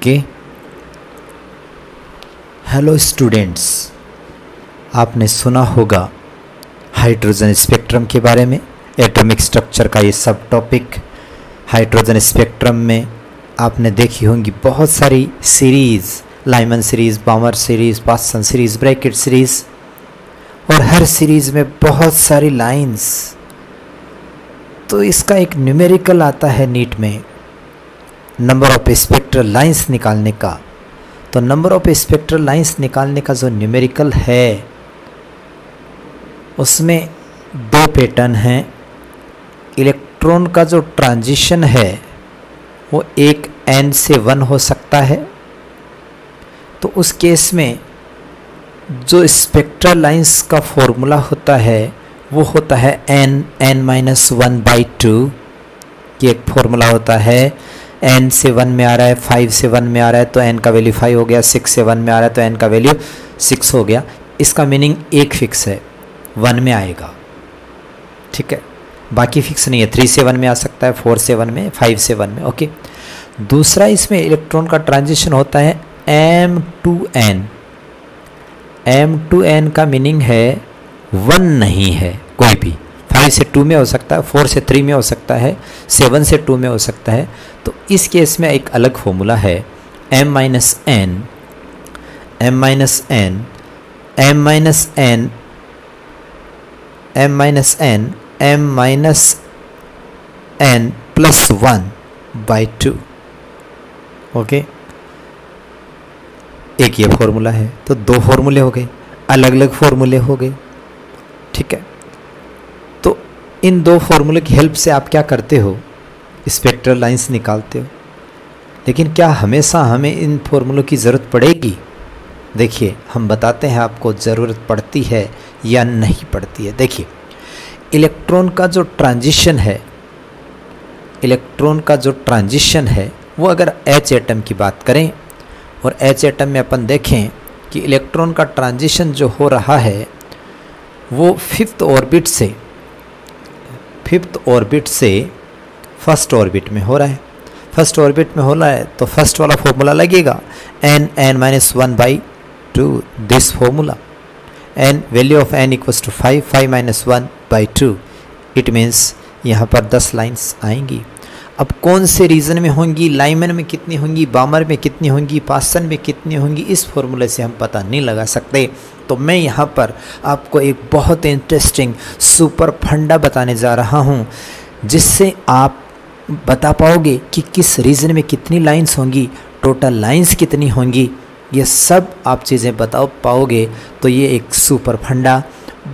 Okay, hello students, आपने सुना होगा हाइड्रोजन स्पेक्ट्रम के बारे में। एटॉमिक स्ट्रक्चर का ये सब टॉपिक हाइड्रोजन स्पेक्ट्रम में आपने देखी होंगी बहुत सारी series, Lyman series, बामर series, पास्सन series, bracket series, और हर सीरीज़ में बहुत सारी लाइंस। तो इसका एक न्यूमेरिकल आता है नीट में, नंबर ऑफ स्पेक्ट्रल लाइंस निकालने का। तो नंबर ऑफ स्पेक्ट्रल लाइंस निकालने का जो न्यूमेरिकल है उसमें दो पैटर्न हैं। इलेक्ट्रॉन का जो ट्रांजिशन है वो एक n से 1 हो सकता है। तो उस केस में जो स्पेक्ट्रल लाइंस का फॉर्मूला होता है वो होता है n-1/2। ये एक फॉर्मूला होता है। n से 1 में आ रहा है, 5 से 1 में आ रहा है तो n का वैल्यू 5 हो गया, 6 से 1 में आ रहा है तो n का वैल्यू 6 हो गया। इसका मीनिंग एक फिक्स है, 1 में आएगा, ठीक है, बाकी फिक्स नहीं है। 3 से 1 में आ सकता है, 4 से 1 में, 5 से 1 में, ओके। दूसरा इसमें इलेक्ट्रॉन का ट्रांजिशन होता है m-n। m-n का मीनिंग है 1 नहीं है कोई भी। 5 से 2 में हो सकता है, 4 से 3 में हो सकता है, 7 से 2 में हो सकता है। तो इस केस में एक अलग फॉर्मूला है m-n, m-n, m-n, m-n, m-n plus 1/2, okay. एक ये फॉर्मूला है, तो दो फॉर्मूले हो गए, अलग अलग फॉर्मूले हो गए, ठीक है। तो इन दो फॉर्मूले की हेल्प से आप क्या करते हो, स्पेक्ट्रल लाइंस निकालते हो। लेकिन क्या हमेशा हमें इन फॉर्मूलों की ज़रूरत पड़ेगी? देखिए, हम बताते हैं आपको ज़रूरत पड़ती है या नहीं पड़ती है। देखिए, इलेक्ट्रॉन का जो ट्रांजिशन है, इलेक्ट्रॉन का जो ट्रांजिशन है वो अगर H एटम की बात करें और H एटम में अपन देखें कि इलेक्ट्रॉन का ट्रांजिशन जो हो रहा है वो फिफ्थ ऑर्बिट से फर्स्ट ऑर्बिट में हो रहा है। फर्स्ट ऑर्बिट में हो रहा है तो फर्स्ट वाला फॉर्मूला लगेगा n-1/2, this formula. n value of n equals to 5, 5 - 1/2। It means यहाँ पर 10 लाइंस आएंगी। अब कौन से रीजन में होंगी, लाइमन में कितनी होंगी, बामर में कितनी होंगी, पास्सन में कितनी होंगी, इस फॉर्मूले से हम पता नहीं लगा सकते। तो मैं यहाँ पर आपको एक बहुत इंटरेस्टिंग सुपर फंडा बताने जा रहा हूँ जिससे आप बता पाओगे कि किस रीजन में कितनी लाइंस होंगी, टोटल लाइंस कितनी होंगी, ये सब आप चीज़ें बता पाओगे। तो ये एक सुपर फंडा,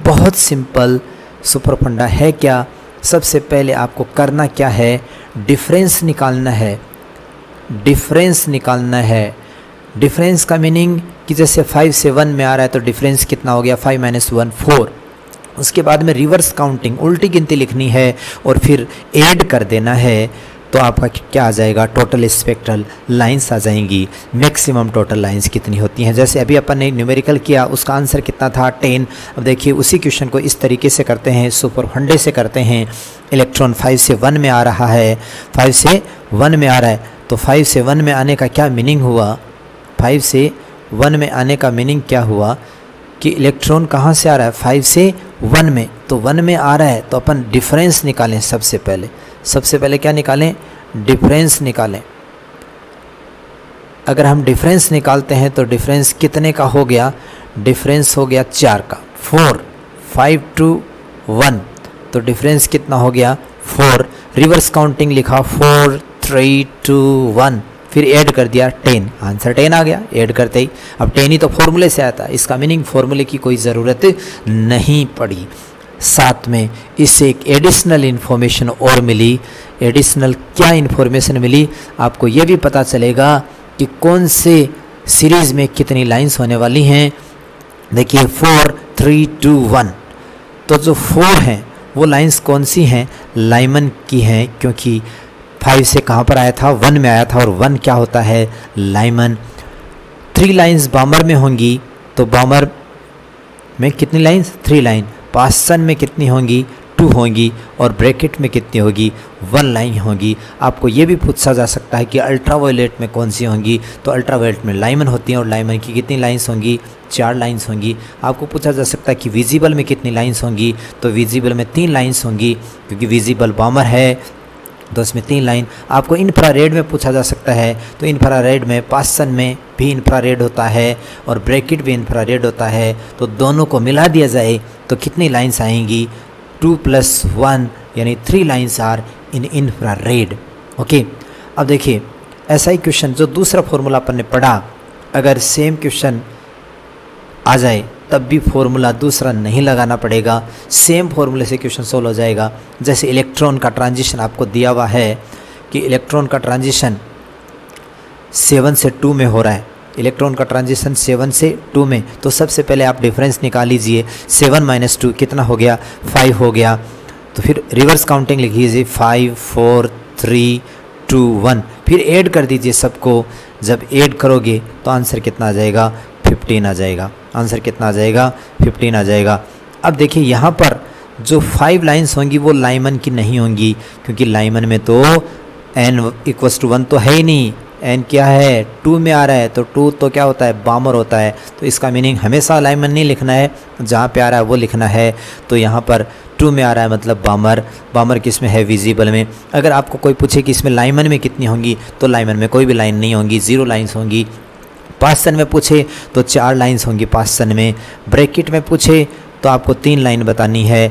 बहुत सिंपल सुपर फंडा है। क्या, सबसे पहले आपको करना क्या है, डिफरेंस निकालना है। डिफरेंस निकालना है। डिफरेंस का मीनिंग कि जैसे 5 से 1 में आ रहा है तो डिफरेंस कितना हो गया, 5 - 1, 4। उसके बाद में रिवर्स काउंटिंग, उल्टी गिनती लिखनी है और फिर ऐड कर देना है। तो आपका क्या आ जाएगा, टोटल स्पेक्ट्रल लाइंस आ जाएंगी। मैक्सिमम टोटल लाइंस कितनी होती हैं, जैसे अभी अपन ने न्यूमेरिकल किया उसका आंसर कितना था, 10। अब देखिए उसी क्वेश्चन को इस तरीके से करते हैं, सुपर फंडे से करते हैं। इलेक्ट्रॉन 5 से 1 में आ रहा है, 5 से 1 में आ रहा है तो 5 से 1 में आने का क्या मीनिंग हुआ, 5 से 1 में आने का मीनिंग क्या हुआ कि इलेक्ट्रॉन कहाँ से आ रहा है, 5 से 1 में। तो 1 में आ रहा है तो अपन डिफरेंस निकालें। सबसे पहले क्या निकालें, डिफरेंस निकालें। अगर हम डिफरेंस निकालते हैं तो डिफरेंस कितने का हो गया, डिफरेंस हो गया 4 का, 4, 5 to 1, तो डिफरेंस कितना हो गया, 4। रिवर्स काउंटिंग लिखा, 4, 3, 2, 1, फिर ऐड कर दिया 10, आंसर 10 आ गया ऐड करते ही। अब 10 ही तो फॉर्मूले से आता, इसका मीनिंग फॉर्मूले की कोई ज़रूरत नहीं पड़ी। साथ में इससे एक एडिशनल इन्फॉर्मेशन और मिली। एडिशनल क्या इन्फॉर्मेशन मिली, आपको ये भी पता चलेगा कि कौन से सीरीज़ में कितनी लाइंस होने वाली हैं। देखिए 4, 3, 2, 1, तो जो 4 हैं वो लाइंस कौन सी हैं, लाइमन की हैं, क्योंकि 5 से कहाँ पर आया था, 1 में आया था, और 1 क्या होता है, लाइमन। 3 लाइंस बामर में होंगी, तो बामर में कितनी लाइंस, 3 लाइन। पास्सन में कितनी होंगी, 2 2 होंगी और ब्रैकेट में कितनी होगी 1 लाइन होगी। आपको ये भी पूछा जा सकता है कि अल्ट्रावायलेट में कौन सी होंगी, तो अल्ट्रावायलेट में लाइमन होती हैं और लाइमन की कितनी लाइंस होंगी 4 लाइंस होंगी। आपको पूछा जा सकता है कि विजिबल में कितनी लाइंस होंगी, तो विजिबल में 3 लाइंस होंगी क्योंकि विजिबल बॉमर है तो इसमें 3 लाइन। आपको इंफ्रारेड में पूछा जा सकता है, तो इंफ्रारेड में पासन में भी इंफ्रारेड होता है और ब्रैकेट भी इंफ्रारेड होता है, तो दोनों को मिला दिया जाए तो कितनी लाइंस आएंगी 2 + 1 यानी 3 lines are in infrared. Okay, अब देखिए ऐसा ही क्वेश्चन जो दूसरा फॉर्मूला अपन ने पढ़ा, अगर सेम क्वेश्चन आ जाए तब भी फॉर्मूला दूसरा नहीं लगाना पड़ेगा, सेम फॉर्मूले से क्वेश्चन सोल्व हो जाएगा। जैसे इलेक्ट्रॉन का ट्रांजिशन आपको दिया हुआ है कि इलेक्ट्रॉन का ट्रांजिशन 7 से 2 में हो रहा है, इलेक्ट्रॉन का ट्रांजिशन 7 से 2 में, तो सबसे पहले आप डिफरेंस निकाल लीजिए। 7 - 2 कितना हो गया 5 हो गया, तो फिर रिवर्स काउंटिंग लिख लीजिए 5 4 3 2 1, फिर ऐड कर दीजिए सबको। जब ऐड करोगे तो आंसर कितना आ जाएगा 15 आ जाएगा। आंसर कितना आ जाएगा 15 आ जाएगा। अब देखिए यहाँ पर जो 5 लाइंस होंगी वो लाइमन की नहीं होंगी क्योंकि लाइमन में तो n = 1 तो है ही नहीं, n क्या है 2 में आ रहा है, तो 2 तो क्या होता है बॉमर होता है, तो इसका मीनिंग हमेशा लाइमन नहीं लिखना है, जहाँ पे आ रहा है वो लिखना है। तो यहाँ पर 2 में आ रहा है मतलब बॉमर। बॉमर किस में है विजिबल में। अगर आपको कोई पूछे कि इसमें लाइमन में कितनी होंगी, तो लाइमन में कोई भी लाइन नहीं होंगी, 0 लाइन्स होंगी। पासन में पूछे तो 4 लाइंस होंगी पासन में। ब्रैकेट में पूछे तो आपको 3 लाइन बतानी है।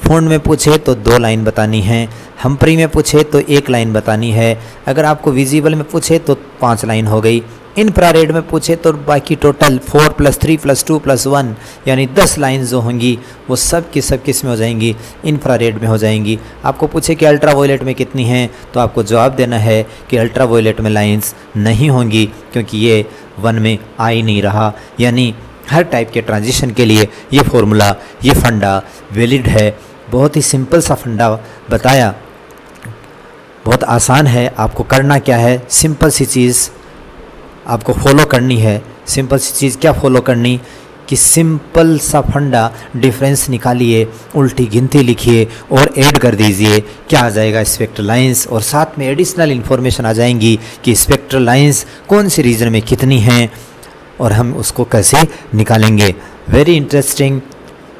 फोन में पूछे तो 2 लाइन बतानी है। हम्प्री में पूछे तो 1 लाइन बतानी है। अगर आपको विजिबल में पूछे तो 5 लाइन हो गई। इंफ्रारेड में पूछे तो बाकी टोटल 4 + 3 + 2 + 1 यानी 10 लाइन जो होंगी वो सब की सब किस में हो जाएंगी इंफ्रारेड में हो जाएंगी। आपको पूछे कि अल्ट्रावायलेट में कितनी हैं, तो आपको जवाब देना है कि अल्ट्रावायलेट में लाइंस नहीं होंगी क्योंकि ये 1 में आ ही नहीं रहा। यानी हर टाइप के ट्रांजिशन के लिए ये फॉर्मूला, ये फंडा वैलिड है। बहुत ही सिंपल सा फंडा बताया, बहुत आसान है। आपको करना क्या है, सिंपल सी चीज़ आपको फॉलो करनी है। सिंपल सी चीज़ क्या फॉलो करनी कि सिंपल सा फंडा डिफरेंस निकालिए, उल्टी गिनती लिखिए और ऐड कर दीजिए, क्या आ जाएगा स्पेक्ट्रल लाइंस, और साथ में एडिशनल इन्फॉर्मेशन आ जाएंगी कि स्पेक्ट्रल लाइंस कौन से रीजन में कितनी हैं और हम उसको कैसे निकालेंगे। Very interesting,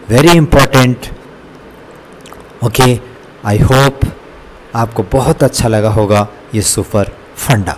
very important. Okay, I hope आपको बहुत अच्छा लगा होगा ये सुपर फंडा।